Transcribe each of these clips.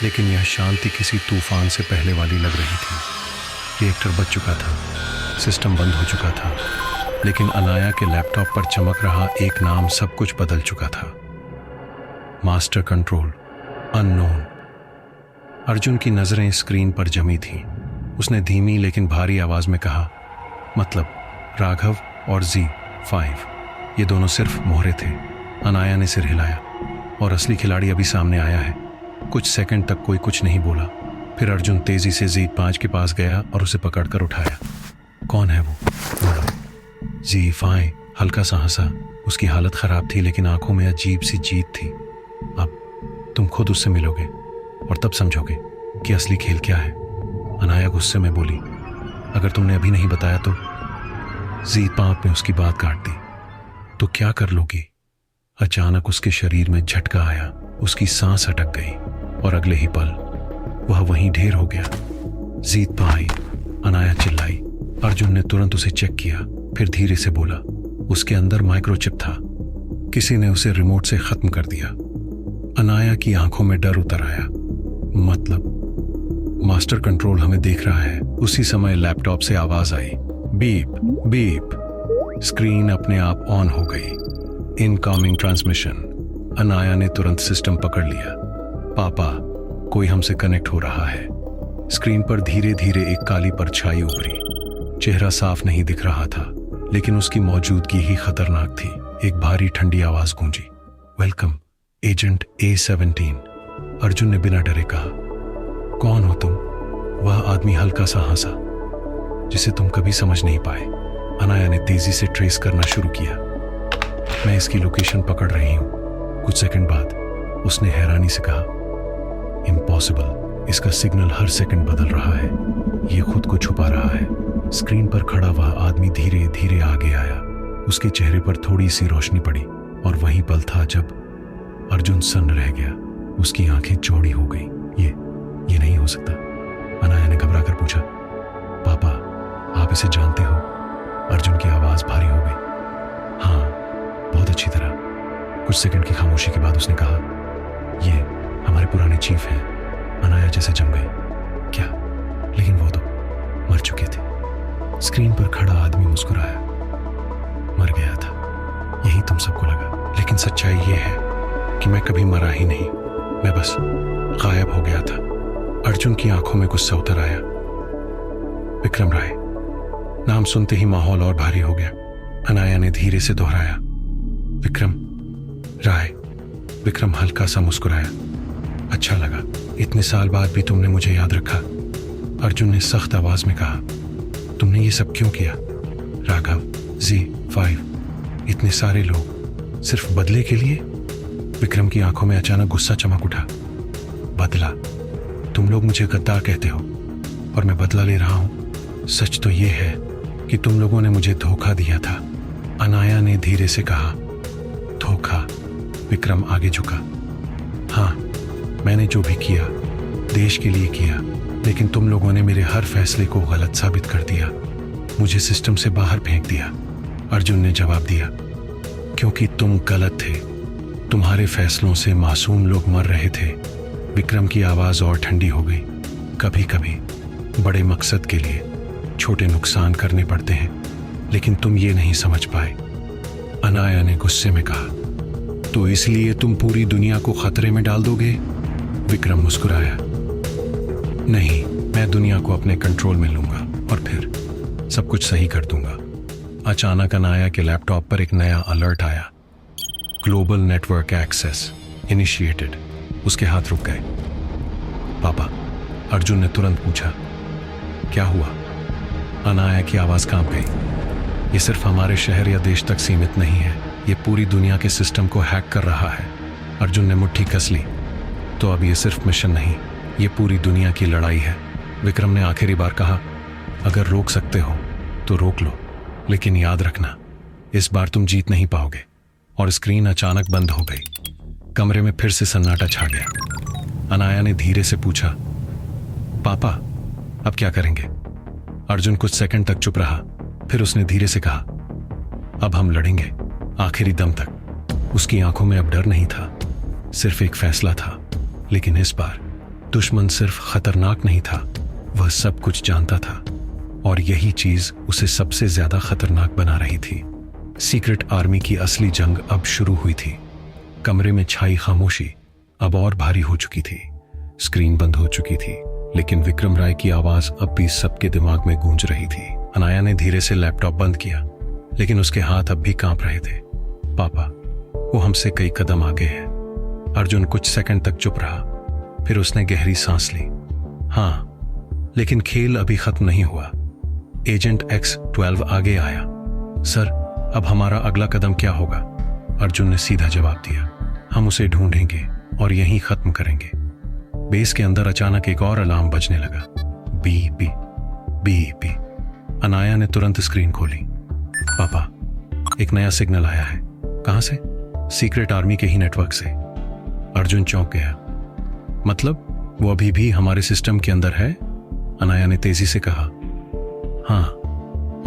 लेकिन यह शांति किसी तूफान से पहले वाली लग रही थी। रिएक्टर बच चुका था, सिस्टम बंद हो चुका था, लेकिन अनाया के लैपटॉप पर चमक रहा एक नाम सब कुछ बदल चुका था। Master control, unknown. अर्जुन की नजरें स्क्रीन पर जमी थीं। उसने धीमी लेकिन भारी आवाज में कहा, मतलब राघव और Z5, ये दोनों सिर्फ मोहरे थे। अनाया ने सिर हिलाया। और असली खिलाड़ी अभी सामने आया है। कुछ सेकंड तक कोई कुछ नहीं बोला। फिर अर्जुन तेजी से Z5 के पास गया और उसे पकड़कर उठाया। कौन है वो? Z5 हल्का सा हंसा। उसकी हालत खराब थी, लेकिन आंखों में अजीब सी जीत थी। अब तुम खुद उससे मिलोगे और तब समझोगे कि असली खेल क्या है। अनाया गुस्से में बोली, अगर तुमने अभी नहीं बताया तो। Z5 ने उसकी बात काट दी। तो क्या कर लोगी? अचानक उसके शरीर में झटका आया। उसकी सांस अटक गई और अगले ही पल वह वहीं ढेर हो गया। Z5, अनाया चिल्लाई। अर्जुन ने तुरंत उसे चेक किया, फिर धीरे से बोला, उसके अंदर माइक्रोचिप था। किसी ने उसे रिमोट से खत्म कर दिया। अनाया की आंखों में डर उतर आया। मतलब मास्टर कंट्रोल हमें देख रहा है। उसी समय लैपटॉप से आवाज आई, बीप बीप। स्क्रीन अपने आप ऑन हो गई। Incoming transmission. अनाया ने तुरंत सिस्टम पकड़ लिया। पापा, कोई हमसे कनेक्ट हो रहा है। स्क्रीन पर धीरे धीरे एक काली परछाई उभरी। चेहरा साफ नहीं दिख रहा था, लेकिन उसकी मौजूदगी ही खतरनाक थी। एक भारी ठंडी आवाज गूंजी, वेलकम एजेंट A17। अर्जुन ने बिना डरे कहा, कौन हो तुम? वह आदमी हल्का सा हंसा, जिसे तुम कभी समझ नहीं पाए। अनाया ने तेजी से ट्रेस करना शुरू किया। मैं इसकी लोकेशन पकड़ रही हूं। कुछ सेकंड बाद उसने हैरानी से कहा, इम्पॉसिबल, इसका सिग्नल हर सेकंड बदल रहा है। ये खुद को छुपा रहा है। स्क्रीन पर खड़ा वह आदमी धीरे धीरे आगे आया। उसके चेहरे पर थोड़ी सी रोशनी पड़ी और वही पल था जब अर्जुन सन्न रह गया। उसकी आंखें चौड़ी हो गई। ये नहीं हो सकता। अनाया ने घबरा कर पूछा, पापा, आप इसे जानते हो? अर्जुन की आवाज भारी हो गई। हाँ, बहुत अच्छी तरह। कुछ सेकंड की खामोशी के बाद उसने कहा, ये हमारे पुराने चीफ हैं। अनाया जैसे जम गई। क्या? लेकिन वो तो मर चुके थे। स्क्रीन पर खड़ा आदमी मुस्कुराया। मर गया था, यही तुम सबको लगा, लेकिन सच्चाई ये है कि मैं कभी मरा ही नहीं। मैं बस गायब हो गया था। अर्जुन की आंखों में गुस्सा उतर आया। विक्रम राय। नाम सुनते ही माहौल और भारी हो गया। अनाया ने धीरे से दोहराया, विक्रम राय। विक्रम हल्का सा मुस्कुराया। अच्छा लगा, इतने साल बाद भी तुमने मुझे याद रखा। अर्जुन ने सख्त आवाज में कहा, तुमने ये सब क्यों किया? राघव, Z5, इतने सारे लोग, सिर्फ बदले के लिए? विक्रम की आंखों में अचानक गुस्सा चमक उठा। बदला? तुम लोग मुझे गद्दार कहते हो और मैं बदला ले रहा हूं। सच तो ये है कि तुम लोगों ने मुझे धोखा दिया था। अनाया ने धीरे से कहा। धोखा? विक्रम आगे झुका। हाँ, मैंने जो भी किया देश के लिए किया, लेकिन तुम लोगों ने मेरे हर फैसले को गलत साबित कर दिया। मुझे सिस्टम से बाहर फेंक दिया। अर्जुन ने जवाब दिया, क्योंकि तुम गलत थे। तुम्हारे फैसलों से मासूम लोग मर रहे थे। विक्रम की आवाज और ठंडी हो गई। कभी कभी बड़े मकसद के लिए छोटे नुकसान करने पड़ते हैं, लेकिन तुम ये नहीं समझ पाए। अनाया ने गुस्से में कहा, तो इसलिए तुम पूरी दुनिया को खतरे में डाल दोगे? विक्रम मुस्कुराया। नहीं, मैं दुनिया को अपने कंट्रोल में लूंगा और फिर सब कुछ सही कर दूंगा। अचानक अनाया के लैपटॉप पर एक नया अलर्ट आया, ग्लोबल नेटवर्क एक्सेस इनिशिएटेड। उसके हाथ रुक गए। पापा, अर्जुन ने तुरंत पूछा, क्या हुआ? अनाया की आवाज कांप गई। ये सिर्फ हमारे शहर या देश तक सीमित नहीं है, ये पूरी दुनिया के सिस्टम को हैक कर रहा है। अर्जुन ने मुट्ठी कस ली। तो अब ये सिर्फ मिशन नहीं, ये पूरी दुनिया की लड़ाई है। विक्रम ने आखिरी बार कहा, अगर रोक सकते हो तो रोक लो, लेकिन याद रखना, इस बार तुम जीत नहीं पाओगे। और स्क्रीन अचानक बंद हो गई। कमरे में फिर से सन्नाटा छा गया। अनाया ने धीरे से पूछा, पापा, अब क्या करेंगे? अर्जुन कुछ सेकंड तक चुप रहा, फिर उसने धीरे से कहा, अब हम लड़ेंगे आखिरी दम तक। उसकी आंखों में अब डर नहीं था, सिर्फ एक फैसला था, लेकिन इस बार दुश्मन सिर्फ खतरनाक नहीं था, वह सब कुछ जानता था, और यही चीज उसे सबसे ज्यादा खतरनाक बना रही थी। सीक्रेट आर्मी की असली जंग अब शुरू हुई थी। कमरे में छाई खामोशी अब और भारी हो चुकी थी। स्क्रीन बंद हो चुकी थी, लेकिन विक्रम राय की आवाज अब भी सबके दिमाग में गूंज रही थी। अनाया ने धीरे से लैपटॉप बंद किया, लेकिन उसके हाथ अब भी कांप रहे थे। पापा, वो हमसे कई कदम आगे है। अर्जुन कुछ सेकंड तक चुप रहा, फिर उसने गहरी सांस ली। हाँ, लेकिन खेल अभी खत्म नहीं हुआ। एजेंट X-12 आगे आया। सर, अब हमारा अगला कदम क्या होगा? अर्जुन ने सीधा जवाब दिया, हम उसे ढूंढेंगे और यहीं खत्म करेंगे। बेस के अंदर अचानक एक और अलार्म बजने लगा। BP BP. अनाया ने तुरंत स्क्रीन खोली। पापा, एक नया सिग्नल आया है। कहां से? सीक्रेट आर्मी के ही नेटवर्क से। अर्जुन चौंक गया। मतलब वो अभी भी हमारे सिस्टम के अंदर है? अनाया ने तेजी से कहा। हाँ,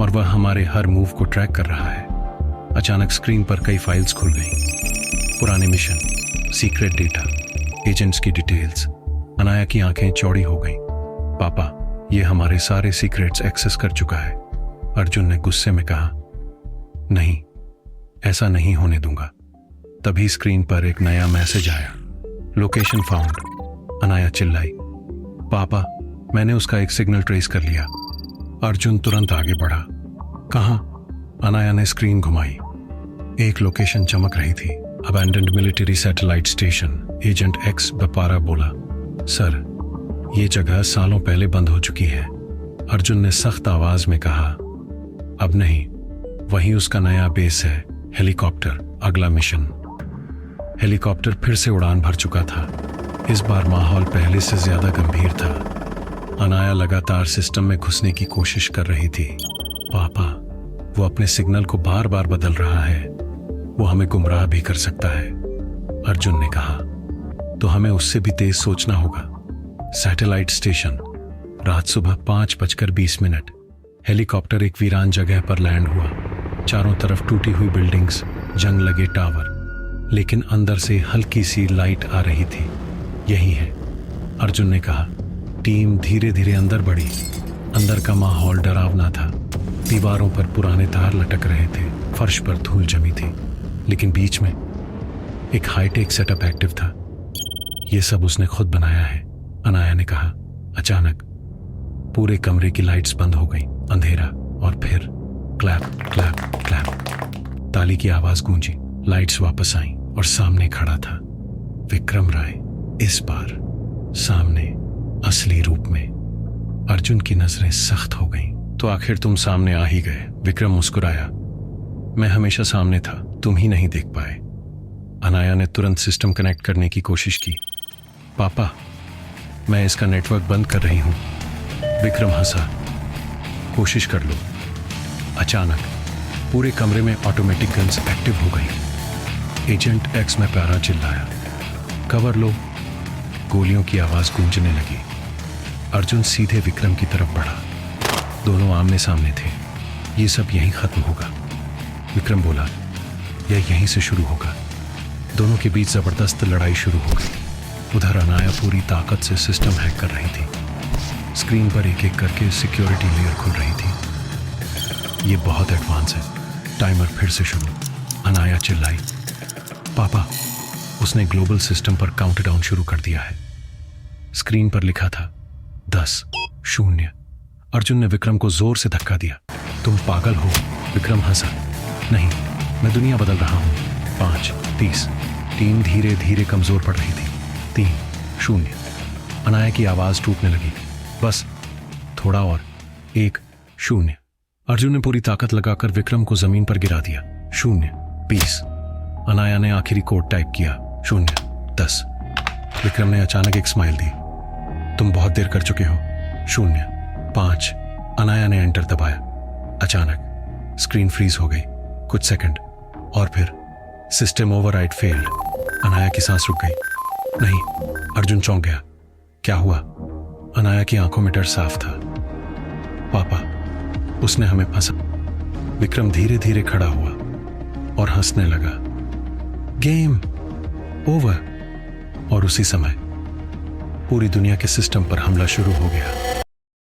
और वह हमारे हर मूव को ट्रैक कर रहा है। अचानक स्क्रीन पर कई फाइल्स खुल गईं। पुराने मिशन, सीक्रेट डेटा, एजेंट्स की डिटेल्स। अनाया की आंखें चौड़ी हो गईं। पापा, ये हमारे सारे सीक्रेट्स एक्सेस कर चुका है। अर्जुन ने गुस्से में कहा। नहीं, ऐसा नहीं होने दूंगा। तभी स्क्रीन पर एक नया मैसेज आया। Location found. अनाया चिल्लाई। पापा, मैंने उसका एक सिग्नल ट्रेस कर लिया। अर्जुन तुरंत आगे बढ़ा। कहां? अनाया ने स्क्रीन घुमाई। एक लोकेशन चमक रही थी। Abandoned military satellite station. Agent X Bopara बोला। सर, ये जगह सालों पहले बंद हो चुकी है। अर्जुन ने सख्त आवाज में कहा। अब नहीं, वही उसका नया बेस है। हेलीकॉप्टर, अगला मिशन। हेलीकॉप्टर फिर से उड़ान भर चुका था। इस बार माहौल पहले से ज्यादा गंभीर था। अनाया लगातार सिस्टम में घुसने की कोशिश कर रही थी। पापा, वो अपने सिग्नल को बार बार बदल रहा है। वो हमें गुमराह भी कर सकता है। अर्जुन ने कहा। तो हमें उससे भी तेज सोचना होगा। Satellite station. रात सुबह 5:20 हेलीकॉप्टर एक वीरान जगह पर लैंड हुआ। चारों तरफ टूटी हुई बिल्डिंग्स, जंग लगे टावर, लेकिन अंदर से हल्की सी लाइट आ रही थी। यही है, अर्जुन ने कहा। टीम धीरे धीरे अंदर बढ़ी। अंदर का माहौल डरावना था। दीवारों पर पुराने तार लटक रहे थे, फर्श पर धूल जमी थी, लेकिन बीच में एक हाईटेक सेटअप एक्टिव था। यह सब उसने खुद बनाया है, अनाया ने कहा। अचानक पूरे कमरे की लाइट्स बंद हो गई। अंधेरा, और फिर क्लैप क्लैप क्लैप। ताली की आवाज गूंजी। लाइट्स वापस आईं और सामने खड़ा था विक्रम राय। इस बार सामने, असली रूप में। अर्जुन की नजरें सख्त हो गईं। तो आखिर तुम सामने आ ही गए, विक्रम मुस्कुराया। मैं हमेशा सामने था, तुम ही नहीं देख पाए। अनाया ने तुरंत सिस्टम कनेक्ट करने की कोशिश की। पापा, मैं इसका नेटवर्क बंद कर रही हूं। विक्रम हंसा। कोशिश कर लो। अचानक पूरे कमरे में ऑटोमेटिक गन्स एक्टिव हो गई। एजेंट X में प्यारा चिल्लाया। कवर लो। गोलियों की आवाज गूंजने लगी। अर्जुन सीधे विक्रम की तरफ बढ़ा। दोनों आमने सामने थे। ये सब यहीं खत्म होगा, विक्रम बोला। यह यहीं से शुरू होगा। दोनों के बीच जबरदस्त लड़ाई शुरू हो गई। उधर अनाया पूरी ताकत से सिस्टम हैक कर रही थी। स्क्रीन पर एक एक करके सिक्योरिटी लेयर खुल रही थी। ये बहुत एडवांस है। टाइमर फिर से शुरू। अनाया चिल्लाई। पापा, उसने ग्लोबल सिस्टम पर काउंटडाउन शुरू कर दिया है। स्क्रीन पर लिखा था 10, 0। अर्जुन ने विक्रम को जोर से धक्का दिया। तुम पागल हो, विक्रम हंसा। नहीं, मैं दुनिया बदल रहा हूं। 5, 30। टीम धीरे धीरे कमजोर पड़ रही थी। 3, 0। अनाया की आवाज टूटने लगी। बस थोड़ा और। 1, 0। अर्जुन ने पूरी ताकत लगाकर विक्रम को जमीन पर गिरा दिया। 0, 20। अनाया ने आखिरी कोड टाइप किया। 0, 10। विक्रम ने अचानक एक स्माइल दी। तुम बहुत देर कर चुके हो। 0, 5। अनाया ने एंटर दबाया। अचानक स्क्रीन फ्रीज हो गई। कुछ सेकंड, और फिर सिस्टम ओवरराइड फेल्ड। अनाया की सांस रुक गई। नहीं, अर्जुन चौंक गया। क्या हुआ? अनाया की आंखों में डर साफ था। पापा, उसने हमें फंसा। विक्रम धीरे धीरे खड़ा हुआ और हंसने लगा। Game over. और उसी समय पूरी दुनिया के सिस्टम पर हमला शुरू हो गया।